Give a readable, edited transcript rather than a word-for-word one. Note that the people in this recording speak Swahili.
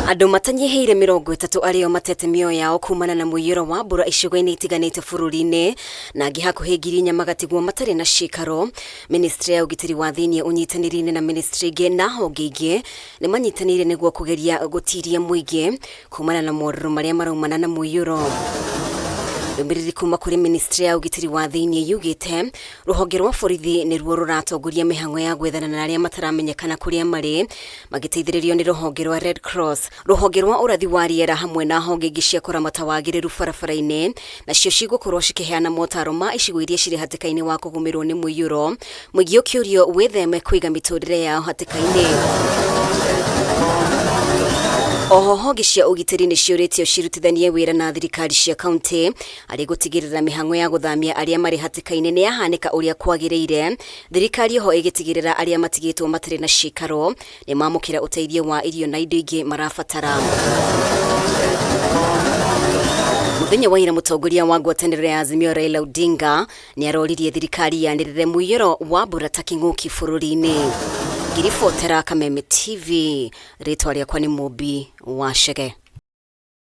Andu matanyiheire 30 ario matete mioyo yao kumana na MUIYURO wa MBURA icigo-ini itiganite bururi-ini na angi hakuhi 1000 magatigwo matari na cikaro. Ministri ya UGITIRI wa thiini unyitaniri na ministri ingi na honge ingi ni manyitanire niguo kugeria gutiria muingi kumana na moruru maria maraumana na MUIYURO. Rumiriri kuma kuri ministri ya UGITIRI wa thiini yugite ruhonge rwa borithi ni ruo ruratongoria mihango ya gwethana na aria mataramenyekana kuria mari magiteithiririo ni ruhonge rwa Red Cross, ruhonge rwa urathi wa riera hamwe na honge ingi cia kuramata wagiriru barabara-ini nacio cigukorwo cikiheana motaro ma icigo iria ciri hatikaini wa kugumirwo ni MUIYURO. Muigi ukiurio witheme kuiga miturire yao hatikaini. Oho honge cia UGITIRI ni ciuritio cirutithanie wira na thirikari cia county ari gutigirira mihango ya guthamia aria mari hatikaini ni yahanika uria kwagiriire. Thirikari ho igitigirira aria matigitwo matari na cikaro ni mamukira uteithio wa irio na indo ingi marabatara. Muthenya wa ira mutongoria wa ngwataniro ya Azimio Raila Odinga ni aroririe thirikari yanirire MUIYURO wa MBURA ta king'uki bururi-ini. Ngiribotera Kameme TV, ritwa riakwa ni Mubi wa Shege.